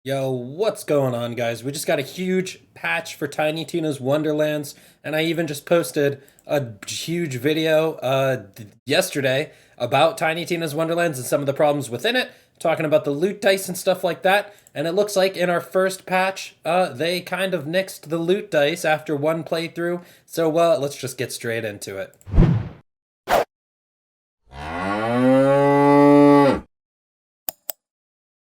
Yo, what's going on, guys? We just got a huge patch for Tiny Tina's Wonderlands, and I even just posted a huge video yesterday about Tiny Tina's Wonderlands and some of the problems within it, talking about the loot dice and stuff like that. And it looks like in our first patch, they kind of nixed the loot dice after one playthrough. So, let's just get straight into it.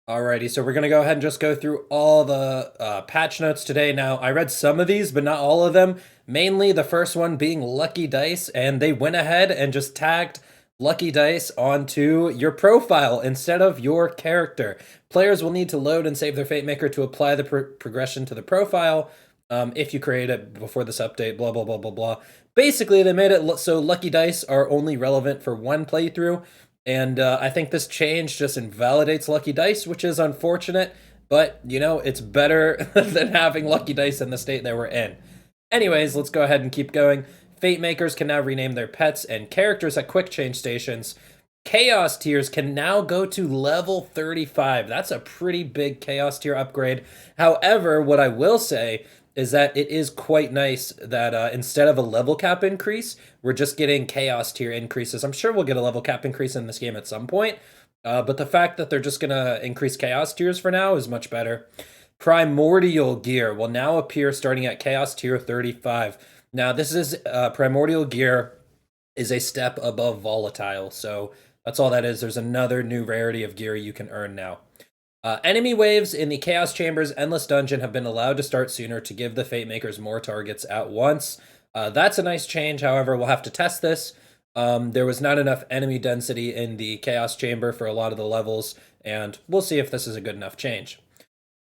Alrighty, so we're going to go ahead and just go through all the patch notes today. Now, I read some of these, but not all of them. Mainly the first one being Lucky Dice, and they went ahead and just tagged Lucky Dice onto your profile instead of your character. Players will need to load and save their Fate Maker to apply the progression to the profile if you create it before this update, blah, blah, blah, blah, blah. Basically, they made it so Lucky Dice are only relevant for one playthrough. And I think this change just invalidates Lucky Dice, which is unfortunate, but it's better than having Lucky Dice in the state that we're in. Anyways, let's go ahead and keep going. Fate Makers can now rename their pets and characters at quick change stations. Chaos tiers can now go to level 35. That's a pretty big Chaos tier upgrade. However, what I will say is that it is quite nice that instead of a level cap increase, we're just getting Chaos tier increases. I'm sure we'll get a level cap increase in this game at some point, but the fact that they're just going to increase Chaos tiers for now is much better. Primordial Gear will now appear starting at Chaos tier 35. Now, this is Primordial Gear is a step above Volatile, so that's all that is. There's another new rarity of gear you can earn now. Enemy waves in the Chaos Chamber's Endless Dungeon have been allowed to start sooner to give the Fate Makers more targets at once. That's a nice change, however, we'll have to test this. There was not enough enemy density in the Chaos Chamber for a lot of the levels, and we'll see if this is a good enough change.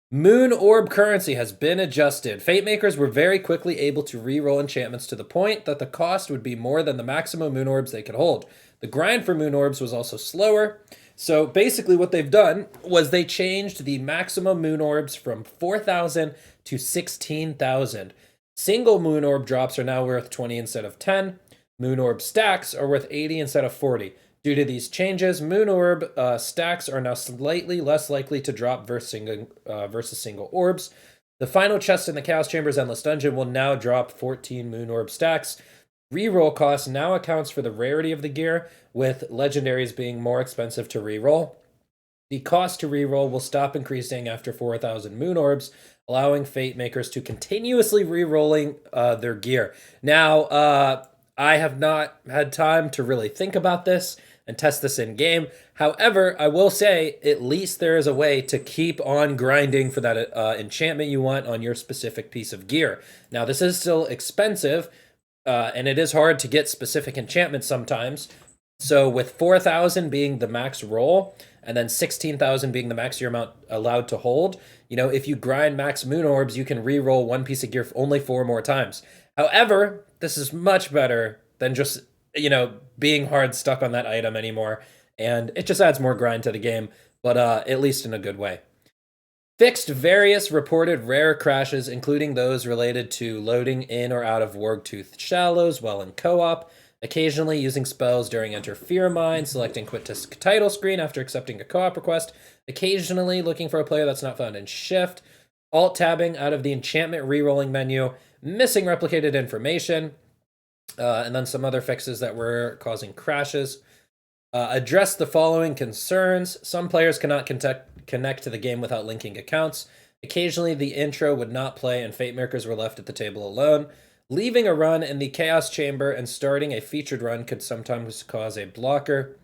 Moon Orb currency has been adjusted. Fate Makers were very quickly able to re-roll enchantments to the point that the cost would be more than the maximum Moon Orbs they could hold. The grind for Moon Orbs was also slower. So basically what they've done was they changed the maximum Moon Orbs from 4,000 to 16,000. Single Moon Orb drops are now worth 20 instead of 10. Moon Orb stacks are worth 80 instead of 40. Due to these changes, Moon Orb stacks are now slightly less likely to drop versus single orbs. The final chest in the Chaos Chamber's Endless Dungeon will now drop 14 Moon Orb stacks. Reroll cost now accounts for the rarity of the gear, with legendaries being more expensive to reroll. The cost to reroll will stop increasing after 4,000 Moon Orbs, allowing Fate Makers to continuously rerolling their gear. Now, I have not had time to really think about this and test this in game. However, I will say at least there is a way to keep on grinding for that enchantment you want on your specific piece of gear. Now, this is still expensive, and it is hard to get specific enchantments sometimes. So with 4,000 being the max roll, and then 16,000 being the max you're allowed to hold, if you grind max Moon Orbs, you can re-roll one piece of gear only 4 more times. However, this is much better than just, being hard stuck on that item anymore, and it just adds more grind to the game, but at least in a good way. Fixed various reported rare crashes, including those related to loading in or out of Wargtooth Shallows while in co-op, occasionally using spells during Enter Fear Mine, selecting Quit to title screen after accepting a co-op request, occasionally looking for a player that's not found in Shift, alt-tabbing out of the enchantment re-rolling menu, missing replicated information, and then some other fixes that were causing crashes. Address the following concerns. Some players cannot connect to the game without linking accounts. Occasionally, the intro would not play and Fate Makers were left at the table alone. Leaving a run in the Chaos Chamber and starting a featured run could sometimes cause a blocker.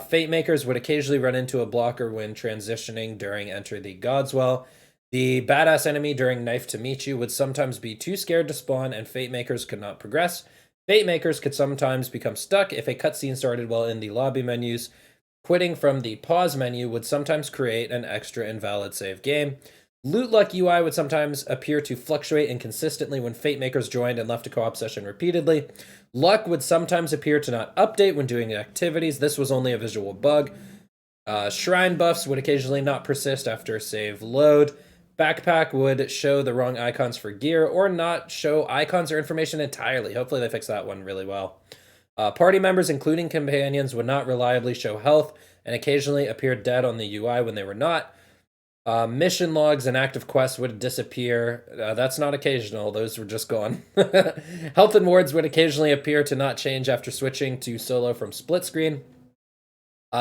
Fate Makers would occasionally run into a blocker when transitioning during Enter the Godswell. The badass enemy during Knife to Meet You would sometimes be too scared to spawn and Fate Makers could not progress. Fate Makers could sometimes become stuck if a cutscene started while in the lobby menus. Quitting from the pause menu would sometimes create an extra invalid save game. Loot Luck UI would sometimes appear to fluctuate inconsistently when Fate Makers joined and left a co-op session repeatedly. Luck would sometimes appear to not update when doing activities. This was only a visual bug. Shrine buffs would occasionally not persist after save load. Backpack would show the wrong icons for gear or not show icons or information entirely. Hopefully they fix that one really well. Party members, including companions, would not reliably show health and occasionally appear dead on the UI when they were not. Mission logs and active quests would disappear. That's not occasional, those were just gone. Health and wards would occasionally appear to not change after switching to solo from split screen.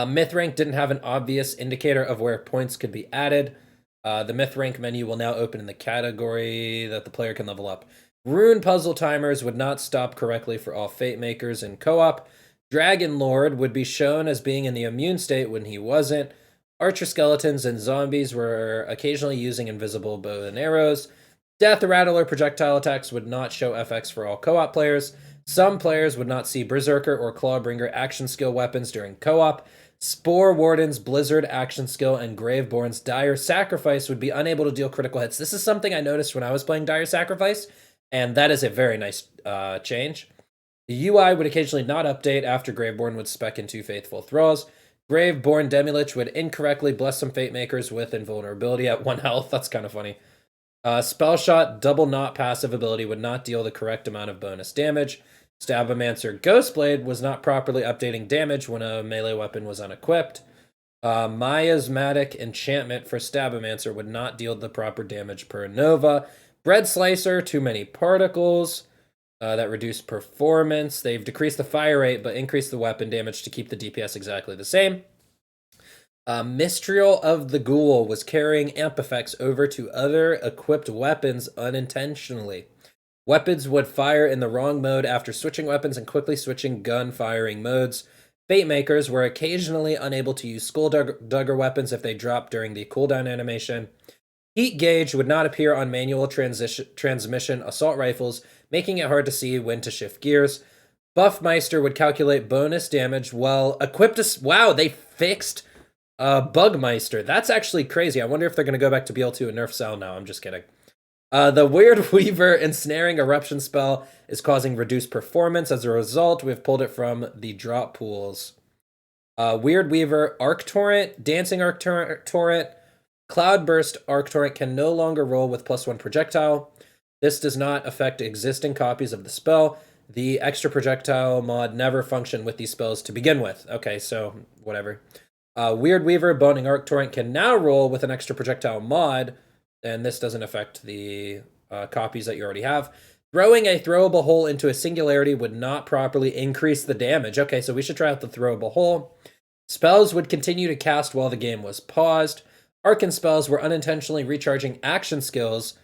Myth rank didn't have an obvious indicator of where points could be added. The myth rank menu will now open in the category that the player can level up. Rune puzzle timers would not stop correctly for all fate makers in co-op. Dragon Lord would be shown as being in the immune state when he wasn't. Archer skeletons and zombies were occasionally using invisible bow and arrows. Death Rattler projectile attacks would not show FX for all co-op players. Some players would not see Berserker or Clawbringer action skill weapons during co-op. Spore Warden's Blizzard action skill and Graveborn's Dire Sacrifice would be unable to deal critical hits. This is something I noticed when I was playing Dire Sacrifice, and that is a very nice change. The UI would occasionally not update after Graveborn would spec into Faithful Thralls. Graveborn Demilich would incorrectly bless some Fate Makers with invulnerability at 1 health. That's kind of funny. Spell Shot Double Knot passive ability would not deal the correct amount of bonus damage. Stabomancer Ghostblade was not properly updating damage when a melee weapon was unequipped. Miasmatic Enchantment for Stabomancer would not deal the proper damage per Nova. Bread Slicer, too many particles. That reduced performance. They've decreased the fire rate, but increased the weapon damage to keep the DPS exactly the same. Mistral of the Ghoul was carrying amp effects over to other equipped weapons unintentionally. Weapons would fire in the wrong mode after switching weapons and quickly switching gun firing modes. Fate Makers were occasionally unable to use Skulldugger weapons if they dropped during the cooldown animation. Heat Gauge would not appear on manual transmission assault rifles, making it hard to see when to shift gears. Buffmeister would calculate bonus damage while equipped wow, they fixed Bugmeister. That's actually crazy. I wonder if they're going to go back to BL2 and nerf Cell now. I'm just kidding. The Weird Weaver Ensnaring Eruption spell is causing reduced performance. As a result, we've pulled it from the drop pools. Weird Weaver Arc Torrent, Dancing Arc Torrent, Cloudburst Arc Torrent can no longer roll with +1 projectile. This does not affect existing copies of the spell. The extra projectile mod never functioned with these spells to begin with. Okay, so whatever. Weird Weaver Boning Arc Torrent can now roll with an extra projectile mod, and this doesn't affect the copies that you already have. Throwing a throwable hole into a singularity would not properly increase the damage. Okay, so we should try out the throwable hole. Spells would continue to cast while the game was paused. Arcane spells were unintentionally recharging action skills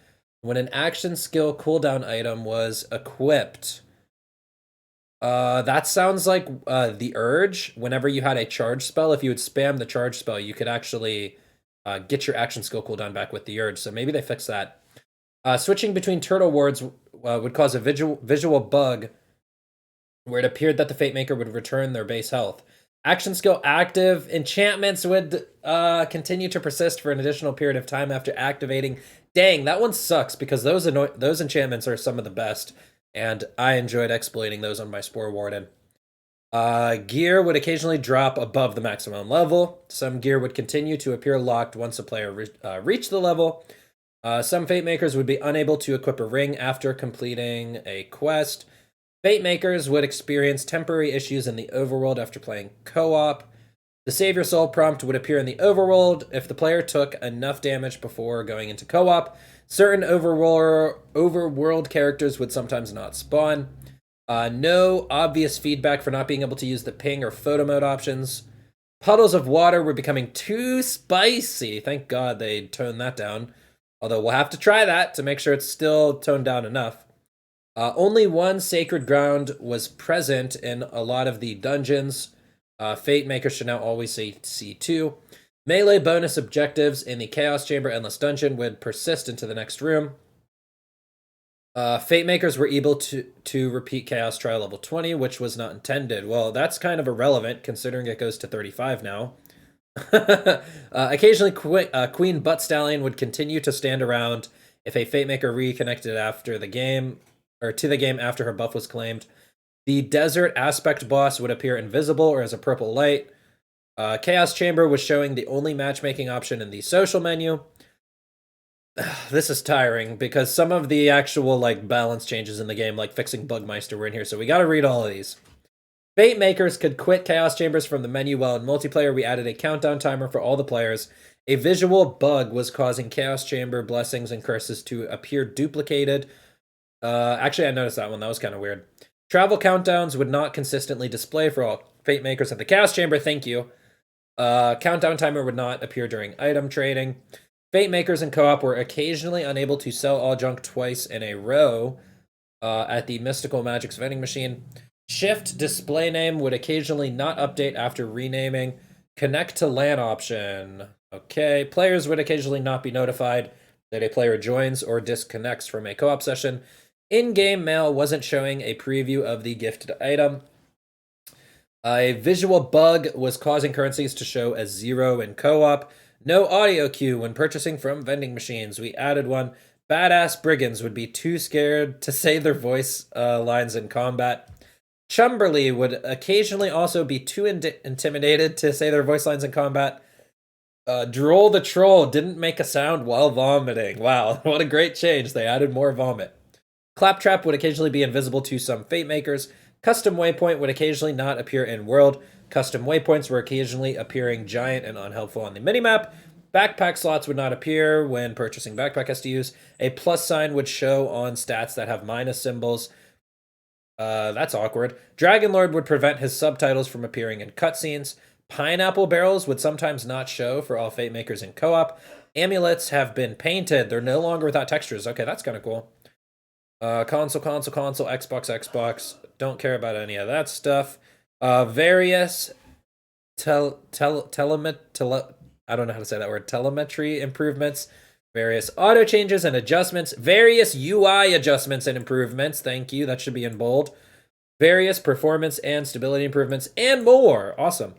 when an action skill cooldown item was equipped. That sounds like the Urge. Whenever you had a charge spell, if you would spam the charge spell, you could actually get your action skill cooldown back with the Urge. So maybe they fixed that. Switching between turtle wards would cause a visual bug where it appeared that the Fate Maker would return their base health. Action skill active. Enchantments would continue to persist for an additional period of time after activating. Dang, that one sucks because those enchantments are some of the best, and I enjoyed exploiting those on my Spore Warden. Gear would occasionally drop above the maximum level. Some gear would continue to appear locked once a player reached the level. Some Fate Makers would be unable to equip a ring after completing a quest. Fate Makers would experience temporary issues in the overworld after playing co-op. The Save Your Soul prompt would appear in the overworld if the player took enough damage before going into co-op. Certain overworld characters would sometimes not spawn. No obvious feedback for not being able to use the ping or photo mode options. Puddles of water were becoming too spicy. Thank God they toned that down. Although we'll have to try that to make sure it's still toned down enough. Only one sacred ground was present in a lot of the dungeons. Fate Maker should now always say C2. Melee bonus objectives in the Chaos Chamber Endless Dungeon would persist into the next room. Fate Makers were able to repeat Chaos Trial level 20, which was not intended. Well, that's kind of irrelevant considering it goes to 35 now. Occasionally, Queen Butt Stallion would continue to stand around if a Fate Maker reconnected after the game, or to the game after her buff was claimed. The Desert Aspect boss would appear invisible or as a purple light. Chaos Chamber was showing the only matchmaking option in the social menu. This is tiring because some of the actual balance changes in the game, like fixing Bugmeister, were in here, so we gotta read all of these. Fate Makers could quit Chaos Chambers from the menu while in multiplayer we added a countdown timer for all the players. A visual bug was causing Chaos Chamber blessings and curses to appear duplicated. Actually, I noticed that one. That was kind of weird. Travel countdowns would not consistently display for all Fate Makers at the Chaos Chamber. Thank you. Countdown timer would not appear during item trading. Fate Makers and co-op were occasionally unable to sell all junk twice in a row at the Mystical Magic's vending machine. Shift display name would occasionally not update after renaming. Connect to LAN option. Okay. Players would occasionally not be notified that a player joins or disconnects from a co-op session. In-game mail wasn't showing a preview of the gifted item. A visual bug was causing currencies to show as 0 in co-op. No audio cue when purchasing from vending machines. We added one. Badass brigands would be too scared to say their voice lines in combat. Chumberly would occasionally also be too intimidated to say their voice lines in combat. Droll the Troll didn't make a sound while vomiting. Wow, what a great change. They added more vomit. Claptrap would occasionally be invisible to some Fate Makers. Custom Waypoint would occasionally not appear in world. Custom waypoints were occasionally appearing giant and unhelpful on the minimap. Backpack slots would not appear when purchasing backpack SDUs. A plus sign would show on stats that have minus symbols. That's awkward. Dragonlord would prevent his subtitles from appearing in cutscenes. Pineapple barrels would sometimes not show for all Fate Makers in co-op. Amulets have been painted. They're no longer without textures. Okay, that's kind of cool. Console, Xbox. Don't care about any of that stuff. Various I don't know how to say that word. Telemetry improvements. Various auto changes and adjustments. Various UI adjustments and improvements. Thank you. That should be in bold. Various performance and stability improvements and more. Awesome.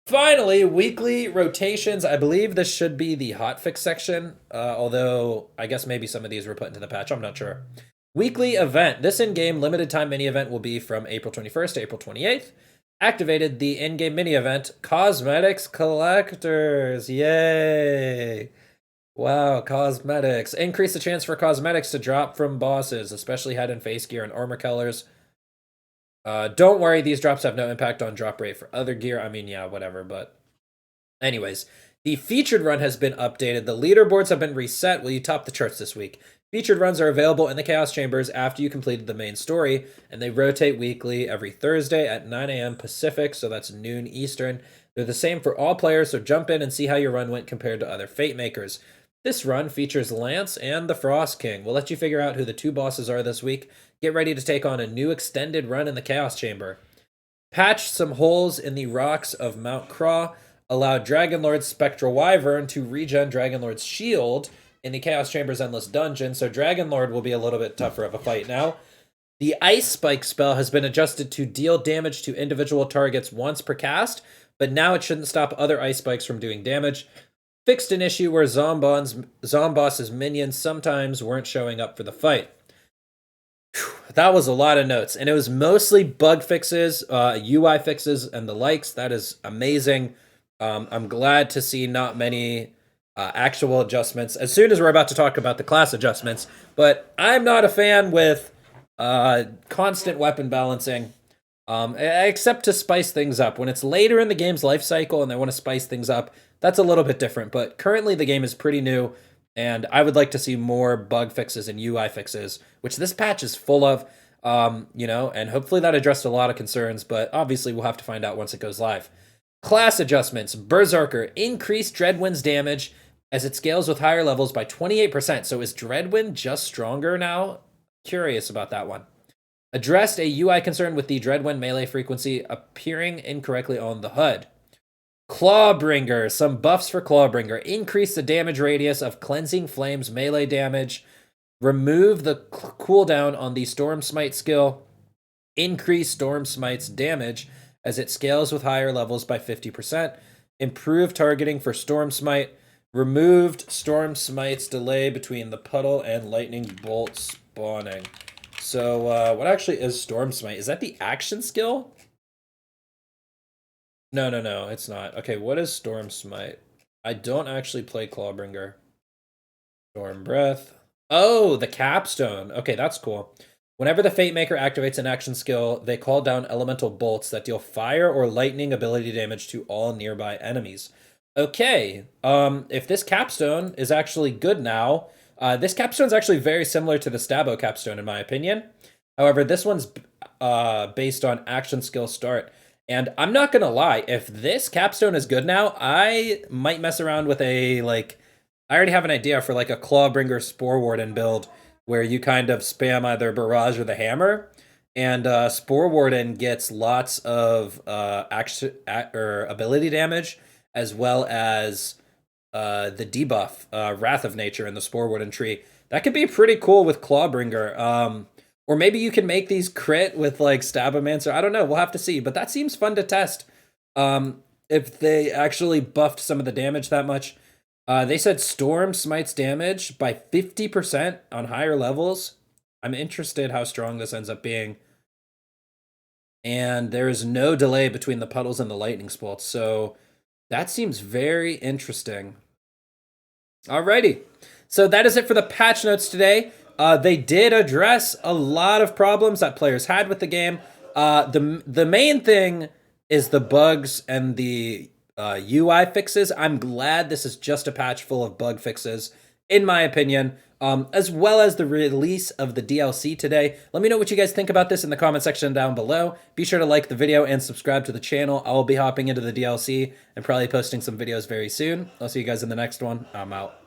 Finally, weekly rotations. I believe this should be the hotfix section, although I guess maybe some of these were put into the patch. I'm not sure. Weekly event. This in-game limited time mini event will be from April 21st to April 28th. Activated the in-game mini event, Cosmetics Collectors. Yay! Wow, cosmetics. Increase the chance for cosmetics to drop from bosses, especially head and face gear and armor colors. Don't worry, these drops have no impact on drop rate for other gear. I mean, yeah, whatever, but anyways. The featured run has been updated. The leaderboards have been reset. Will you top the charts this week? Featured runs are available in the Chaos Chambers after you completed the main story, and they rotate weekly every Thursday at 9 a.m. Pacific, so that's noon Eastern. They're the same for all players, so jump in and see how your run went compared to other Fate Makers. This run features Lance and the Frost King. We'll let you figure out who the two bosses are this week. Get ready to take on a new extended run in the Chaos Chamber. Patched some holes in the rocks of Mount Craw. Allowed Dragonlord's Spectral Wyvern to regen Dragonlord's shield in the Chaos Chamber's Endless Dungeon, so Dragonlord will be a little bit tougher of a fight now. The Ice Spike spell has been adjusted to deal damage to individual targets once per cast, but now it shouldn't stop other Ice Spikes from doing damage. Fixed an issue where Zomboss's minions sometimes weren't showing up for the fight. Whew, that was a lot of notes, and it was mostly bug fixes, UI fixes, and the likes. That is amazing. I'm glad to see not many actual adjustments as soon as we're about to talk about the class adjustments, but I'm not a fan with constant weapon balancing, except to spice things up. When it's later in the game's life cycle and they want to spice things up, that's a little bit different, but currently the game is pretty new, and I would like to see more bug fixes and UI fixes, which this patch is full of, and hopefully that addressed a lot of concerns, but obviously we'll have to find out once it goes live. Class adjustments. Berserker. Increased Dreadwind's damage as it scales with higher levels by 28%. So is Dreadwind just stronger now? Curious about that one. Addressed a UI concern with the Dreadwind melee frequency appearing incorrectly on the HUD. Clawbringer. Some buffs for Clawbringer. Increase the damage radius of Cleansing Flame's melee damage. Remove the cooldown on the Storm Smite skill. Increase Storm Smite's damage as it scales with higher levels by 50%. Improved targeting for Storm Smite. Removed Storm Smite's delay between the puddle and lightning bolt spawning. So, what actually is Storm Smite? Is that the action skill? No, it's not. Okay, what is Storm Smite? I don't actually play Clawbringer. Storm Breath. Oh, the capstone. Okay, that's cool. Whenever the Fate Maker activates an action skill, they call down elemental bolts that deal fire or lightning ability damage to all nearby enemies. Okay, if this capstone is actually good now, this capstone is actually very similar to the Stabo capstone in my opinion. However, this one's based on action skill start. And I'm not gonna lie, if this capstone is good now, I might mess around with a, like, I already have an idea for like a Clawbringer Spore Warden build where you kind of spam either Barrage or the Hammer. And Spore Warden gets lots of action or ability damage, as well as the debuff, Wrath of Nature in the Spore Warden tree. That could be pretty cool with Clawbringer. Or maybe you can make these crit with like Stabomancer. I don't know. We'll have to see. But that seems fun to test. If they actually buffed some of the damage that much. They said Storm smites damage by 50% on higher levels. I'm interested how strong this ends up being. And there is no delay between the puddles and the lightning bolts. So that seems very interesting. Alrighty. So that is it for the patch notes today. They did address a lot of problems that players had with the game. The main thing is the bugs and the UI fixes. I'm glad this is just a patch full of bug fixes, in my opinion, as well as the release of the DLC today. Let me know what you guys think about this in the comment section down below. Be sure to like the video and subscribe to the channel. I will be hopping into the DLC and probably posting some videos very soon. I'll see you guys in the next one. I'm out.